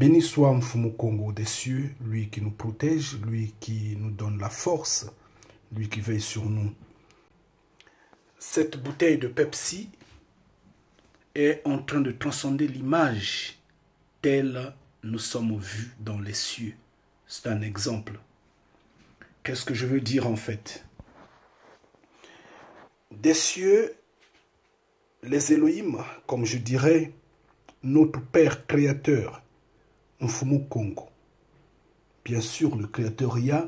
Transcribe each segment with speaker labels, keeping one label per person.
Speaker 1: Béni soit Mfumu Kongo des cieux, lui qui nous protège, lui qui nous donne la force, lui qui veille sur nous. Cette bouteille de Pepsi est en train de transcender l'image telle nous sommes vus dans les cieux. C'est un exemple. Qu'est-ce que je veux dire en fait? Des cieux, les Elohim, comme je dirais, notre Père créateur, Mfumu Kongo. Bien sûr, le créateur Yah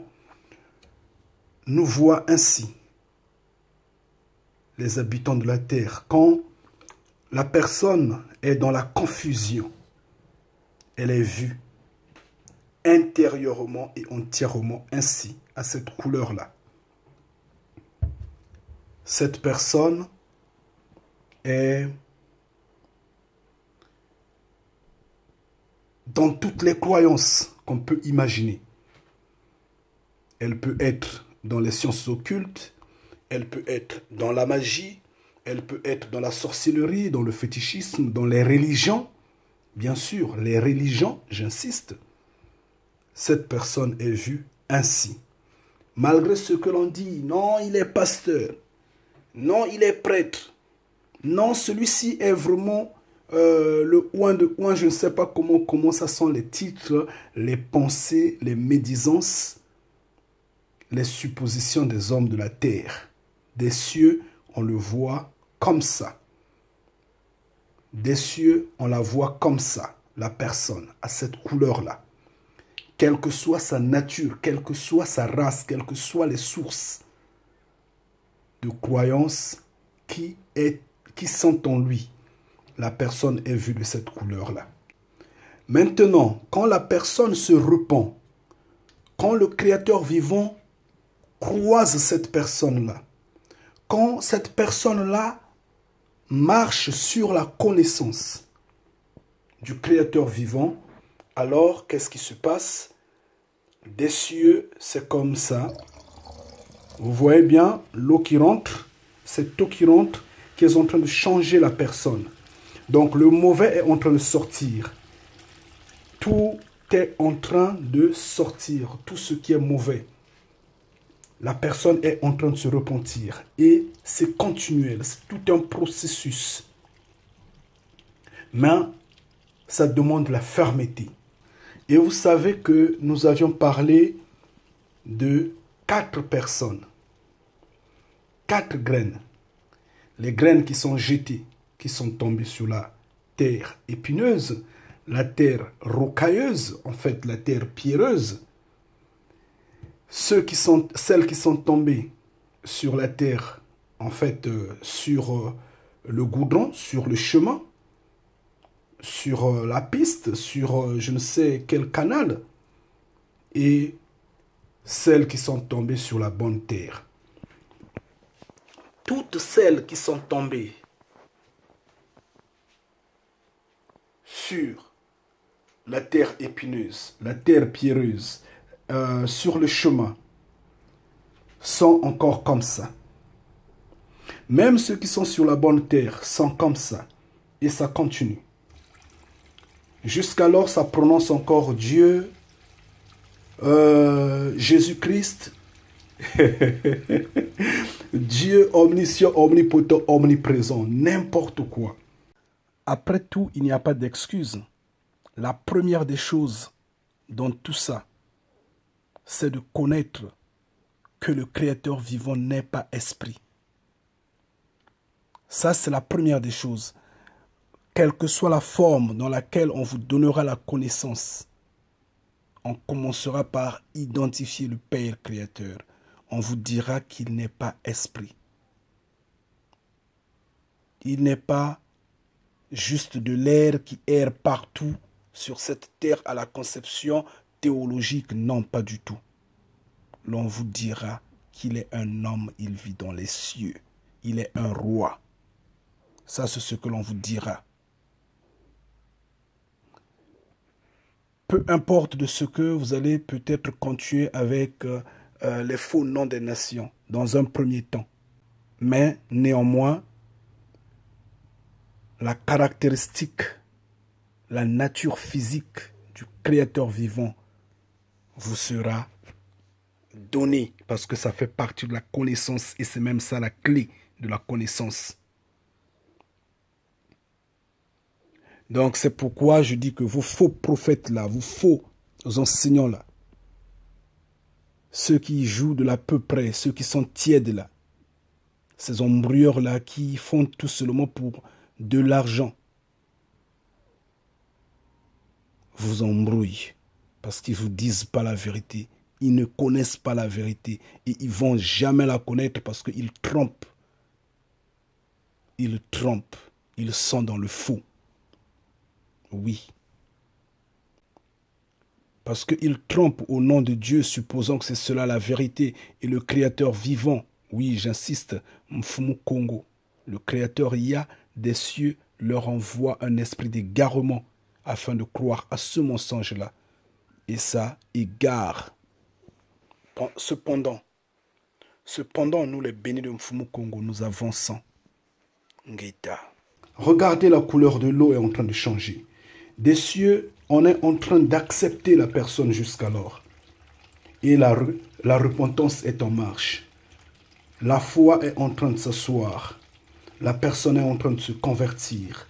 Speaker 1: nous voit ainsi, les habitants de la terre. Quand la personne est dans la confusion, elle est vue intérieurement et entièrement ainsi, à cette couleur-là. Cette personne est dans toutes les croyances qu'on peut imaginer. Elle peut être dans les sciences occultes, elle peut être dans la magie, elle peut être dans la sorcellerie, dans le fétichisme, dans les religions. Bien sûr, les religions, j'insiste. Cette personne est vue ainsi. Malgré ce que l'on dit, non, il est pasteur, non, il est prêtre, non, celui-ci est vraiment le oin de oin, je ne sais pas comment ça sont les titres, les pensées, les médisances, les suppositions des hommes de la terre. Des cieux, on le voit comme ça. Des cieux, on la voit comme ça, la personne, à cette couleur-là. Quelle que soit sa nature, quelle que soit sa race, quelles que soient les sources de croyances qui sont en lui, la personne est vue de cette couleur-là. Maintenant, quand la personne se repent, quand le Créateur vivant croise cette personne-là, quand cette personne-là marche sur la connaissance du Créateur vivant, alors qu'est-ce qui se passe? Des cieux, c'est comme ça. Vous voyez bien l'eau qui rentre, cette eau qui rentre, qui est en train de changer la personne. Donc le mauvais est en train de sortir. Tout est en train de sortir, tout ce qui est mauvais. La personne est en train de se repentir. Et c'est continuel, c'est tout un processus. Mais ça demande la fermeté. Et vous savez que nous avions parlé de 4 personnes. 4 graines. Les graines qui sont jetées, qui sont tombées sur la terre épineuse, la terre rocailleuse, en fait la terre pierreuse. Celles qui sont tombées sur la terre, en fait, sur le goudron, sur le chemin, sur la piste, sur je ne sais quel canal, et celles qui sont tombées sur la bonne terre. Toutes celles qui sont tombées sur la terre épineuse, la terre pierreuse, sur le chemin, sont encore comme ça. Même ceux qui sont sur la bonne terre sont comme ça. Et ça continue. Jusqu'alors, ça prononce encore Dieu, Jésus-Christ, Dieu omniscient, omnipotent, omniprésent, n'importe quoi. Après tout, il n'y a pas d'excuse. La première des choses dans tout ça, c'est de connaître que le Créateur vivant n'est pas esprit. Ça, c'est la première des choses. Quelle que soit la forme dans laquelle on vous donnera la connaissance, on commencera par identifier le Père Créateur. On vous dira qu'il n'est pas esprit. Il n'est pas juste de l'air qui erre partout sur cette terre à la conception théologique. Non, pas du tout. L'on vous dira qu'il est un homme, il vit dans les cieux. Il est un roi. Ça, c'est ce que l'on vous dira. Peu importe de ce que vous allez peut-être continuer avec les faux noms des nations dans un premier temps. Mais néanmoins, la caractéristique, la nature physique du Créateur vivant vous sera donné, parce que ça fait partie de la connaissance et c'est même ça la clé de la connaissance. Donc c'est pourquoi je dis que vos faux prophètes là, vos faux enseignants là, ceux qui jouent de l'à peu près, ceux qui sont tièdes là, ces embrouilleurs là qui font tout seulement pour de l'argent, vous embrouillent parce qu'ils ne vous disent pas la vérité. Ils ne connaissent pas la vérité et ils ne vont jamais la connaître parce qu'ils trompent. Ils trompent. Ils sont dans le faux. Oui. Parce qu'ils trompent au nom de Dieu, supposant que c'est cela la vérité. Et le Créateur vivant, oui, j'insiste, Mfumu Kongo, le Créateur Ya des cieux leur envoie un esprit d'égarement afin de croire à ce mensonge-là. Et ça égare. Cependant, nous les bénis de Mfumu Kongo, nous avançons. Ngeta. Regardez, la couleur de l'eau est en train de changer. Des cieux, on est en train d'accepter la personne jusqu'alors. Et la repentance est en marche. La foi est en train de s'asseoir. La personne est en train de se convertir.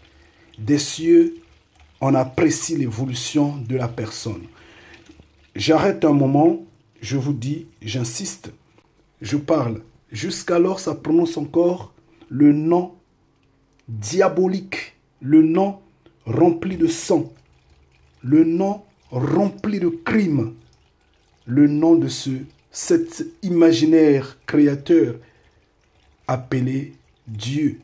Speaker 1: Des cieux, on apprécie l'évolution de la personne. J'arrête un moment, je vous dis, j'insiste, je parle. Jusqu'alors, ça prononce encore le nom diabolique, le nom rempli de sang, le nom rempli de crimes, le nom de cet imaginaire créateur appelé Dieu.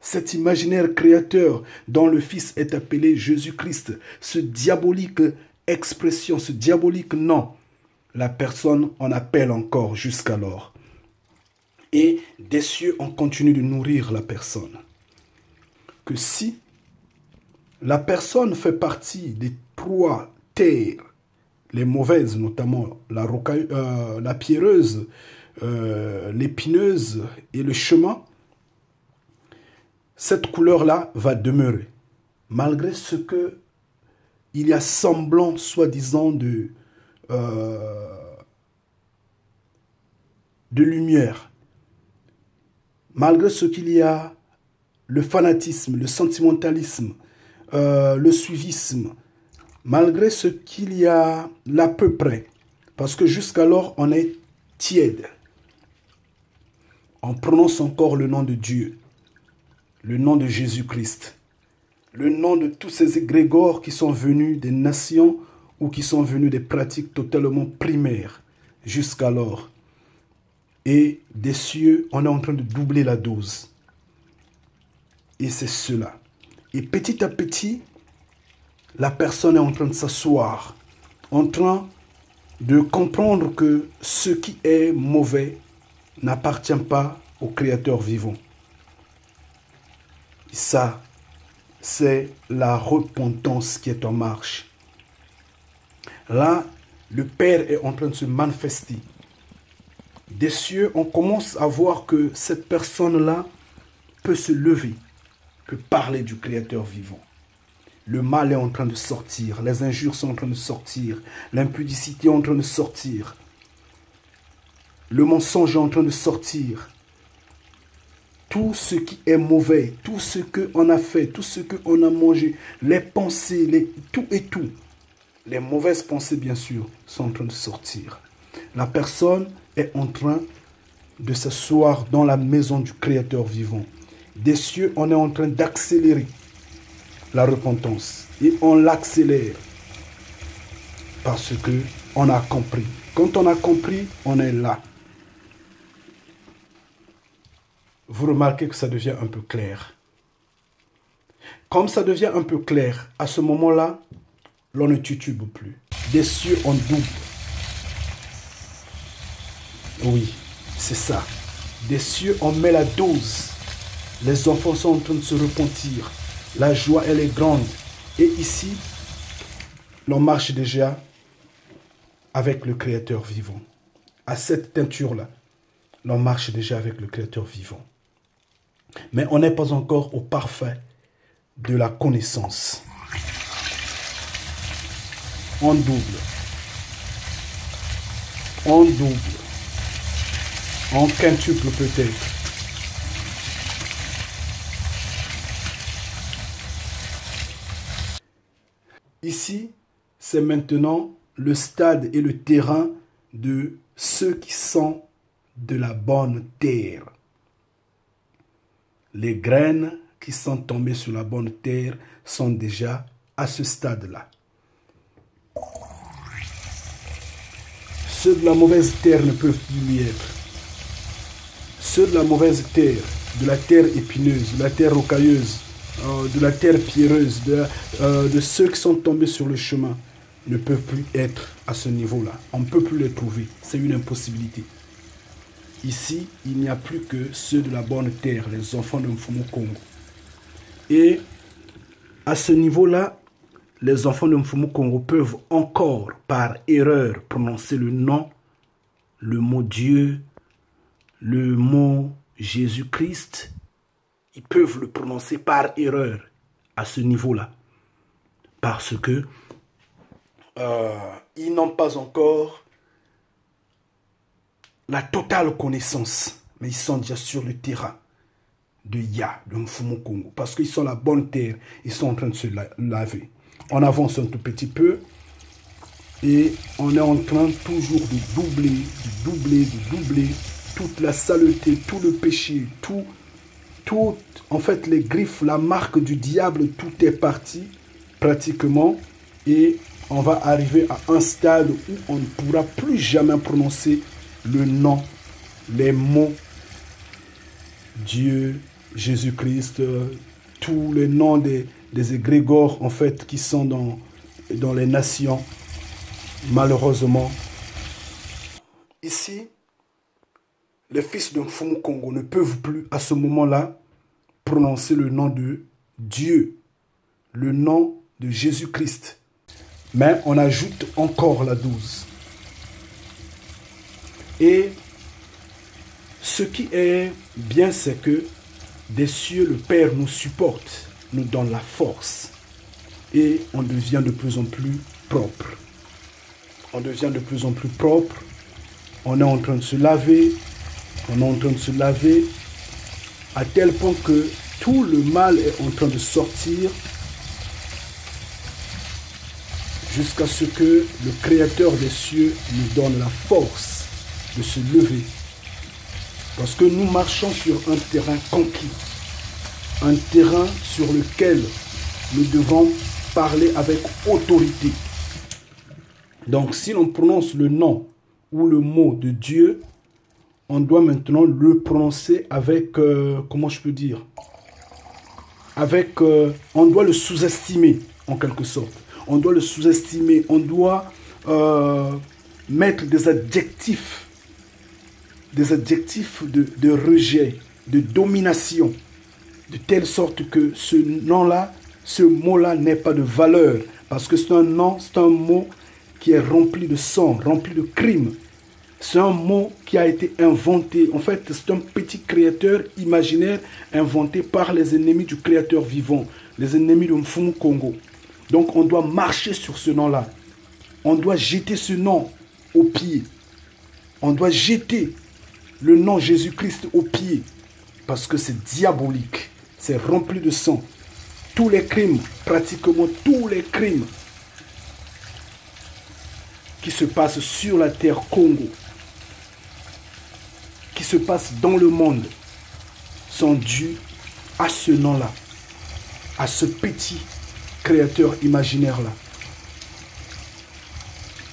Speaker 1: Cet imaginaire créateur dont le Fils est appelé Jésus-Christ, ce diabolique expression, ce diabolique nom, la personne en appelle encore jusqu'alors. Et des cieux, on continue de nourrir la personne. Que si la personne fait partie des trois terres, les mauvaises, notamment la pierreuse, l'épineuse et le chemin, cette couleur-là va demeurer. Malgré ce que il y a semblant, soi-disant, de lumière. Malgré ce qu'il y a, le fanatisme, le sentimentalisme, le suivisme, malgré ce qu'il y a l'à peu près, parce que jusqu'alors on est tiède. On prononce encore le nom de Dieu, le nom de Jésus-Christ, le nom de tous ces égrégores qui sont venus des nations ou qui sont venus des pratiques totalement primaires jusqu'alors. Et des cieux, on est en train de doubler la dose. Et c'est cela. Et petit à petit, la personne est en train de s'asseoir, en train de comprendre que ce qui est mauvais n'appartient pas au Créateur vivant. Et ça, c'est la repentance qui est en marche. Là, le Père est en train de se manifester. Des cieux, on commence à voir que cette personne-là peut se lever, peut parler du Créateur vivant. Le mal est en train de sortir, les injures sont en train de sortir, l'impudicité est en train de sortir, le mensonge est en train de sortir. Tout ce qui est mauvais, tout ce qu'on a fait, tout ce qu'on a mangé, les pensées, tout et tout, les mauvaises pensées bien sûr, sont en train de sortir. La personne est en train de s'asseoir dans la maison du Créateur vivant. Des cieux, on est en train d'accélérer la repentance. Et on l'accélère parce qu'on a compris. Quand on a compris, on est là. Vous remarquez que ça devient un peu clair. Comme ça devient un peu clair, à ce moment-là, l'on ne titube plus. Des cieux, on double. Oui, c'est ça. Des cieux, on met la dose. Les enfants sont en train de se repentir. La joie, elle est grande. Et ici, l'on marche déjà avec le Créateur vivant. À cette teinture-là, l'on marche déjà avec le Créateur vivant. Mais on n'est pas encore au parfait de la connaissance. en double, en double, en quintuple peut-être. Ici, c'est maintenant le stade et le terrain de ceux qui sont de la bonne terre. Les graines qui sont tombées sur la bonne terre sont déjà à ce stade-là. Ceux de la mauvaise terre ne peuvent plus y être. Ceux de la mauvaise terre, de la terre épineuse, de la terre rocailleuse, de la terre pierreuse, de ceux qui sont tombés sur le chemin, ne peuvent plus être à ce niveau-là. On ne peut plus les trouver. C'est une impossibilité. Ici, il n'y a plus que ceux de la bonne terre, les enfants de Mfumu Kongo. Et à ce niveau-là, les enfants de Mfumu Kongo peuvent encore, par erreur, prononcer le nom, le mot Dieu, le mot Jésus-Christ. Ils peuvent le prononcer par erreur à ce niveau-là. Parce que ils n'ont pas encore la totale connaissance. Mais ils sont déjà sur le terrain de Ya, de Mfumu Kongo. Parce qu'ils sont la bonne terre. Ils sont en train de se laver. On avance un tout petit peu. Et on est en train toujours de doubler toute la saleté, tout le péché, tout, en fait, les griffes, la marque du diable, tout est parti pratiquement. Et on va arriver à un stade où on ne pourra plus jamais prononcer le nom, les mots Dieu, Jésus-Christ, tous les noms des égrégores, en fait, qui sont dans les nations, malheureusement. Ici, les fils de Mfumu Kongo ne peuvent plus, à ce moment-là, prononcer le nom de Dieu, le nom de Jésus-Christ. Mais on ajoute encore la 12. Et ce qui est bien, c'est que des cieux, le Père nous supporte, nous donne la force. Et on devient de plus en plus propre. On devient de plus en plus propre. On est en train de se laver. On est en train de se laver à tel point que tout le mal est en train de sortir jusqu'à ce que le Créateur des cieux nous donne la force de se lever. Parce que nous marchons sur un terrain conquis, un terrain sur lequel nous devons parler avec autorité. Donc si l'on prononce le nom ou le mot de Dieu, on doit maintenant le prononcer avec, comment je peux dire, avec, on doit le sous-estimer en quelque sorte. On doit le sous-estimer, on doit mettre des adjectifs de rejet, de domination, de telle sorte que ce nom-là, ce mot-là n'ait pas de valeur. Parce que c'est un nom, c'est un mot qui est rempli de sang, rempli de crimes. C'est un mot qui a été inventé. En fait, c'est un petit créateur imaginaire inventé par les ennemis du créateur vivant, les ennemis de Mfumu Kongo. Donc, on doit marcher sur ce nom-là. On doit jeter ce nom au pied. On doit jeter le nom Jésus-Christ au pied. Parce que c'est diabolique. C'est rempli de sang. Tous les crimes, pratiquement tous les crimes qui se passent sur la terre Congo, qui se passent dans le monde, sont dus à ce nom-là, à ce petit créateur imaginaire-là.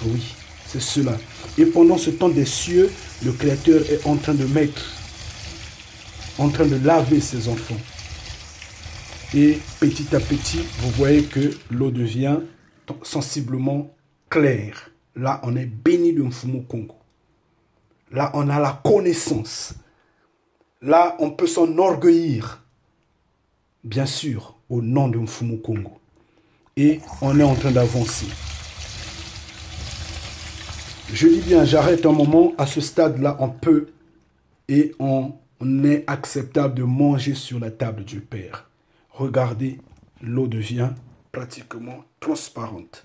Speaker 1: Oui, c'est cela. Et pendant ce temps des cieux, le Créateur est en train de mettre, en train de laver ses enfants. Et petit à petit, vous voyez que l'eau devient sensiblement claire. Là, on est béni de Mfumu Kongo. Là, on a la connaissance. Là, on peut s'enorgueillir. Bien sûr, au nom de Mfumu Kongo. Et on est en train d'avancer. Je dis bien, j'arrête un moment. À ce stade-là, on peut et on est acceptable de manger sur la table du Père. Regardez, l'eau devient pratiquement transparente.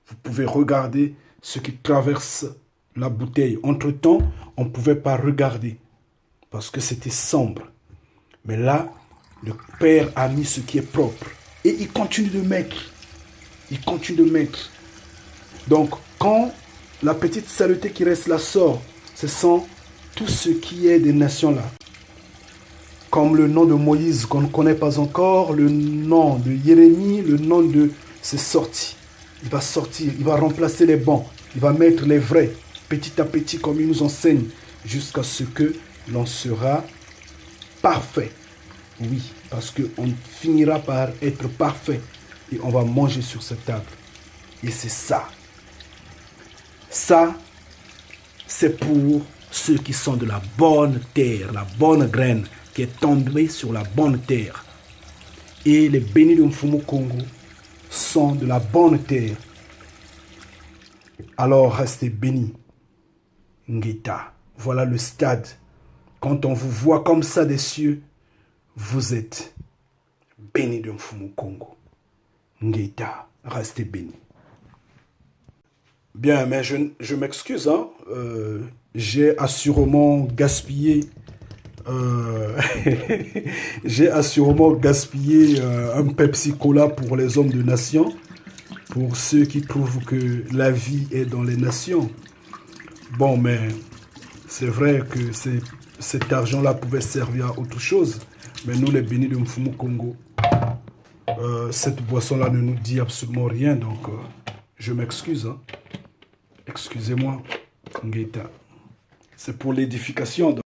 Speaker 1: Vous pouvez regarder ce qui traverse la bouteille. Entre-temps, on ne pouvait pas regarder parce que c'était sombre. Mais là, le Père a mis ce qui est propre. Et il continue de mettre. Il continue de mettre. Donc, quand la petite saleté qui reste là sort, ce sont tout ce qui est des nations là. Comme le nom de Moïse qu'on ne connaît pas encore, le nom de Jérémie, le nom de... C'est sorti. Il va sortir, il va remplacer les bons. Il va mettre les vrais, petit à petit, comme il nous enseigne, jusqu'à ce que l'on sera parfait. Oui, parce qu'on finira par être parfait. Et on va manger sur cette table. Et c'est ça. Ça, c'est pour ceux qui sont de la bonne terre, la bonne graine qui est tombée sur la bonne terre. Et les bénis de Mfumu Kongo sont de la bonne terre. Alors restez bénis. Ngeta, voilà le stade. Quand on vous voit comme ça des cieux, vous êtes bénis de Mfumu Kongo. Ngeta, restez bénis. Bien, mais je m'excuse, hein. J'ai assurément gaspillé j'ai assurément gaspillé un Pepsi Cola pour les hommes de nation, pour ceux qui trouvent que la vie est dans les nations. Bon, mais c'est vrai que cet argent-là pouvait servir à autre chose. Mais nous, les bénis de Mfumu Kongo, cette boisson-là ne nous dit absolument rien. Donc, je m'excuse. Hein. Excusez-moi, Ngeta. C'est pour l'édification.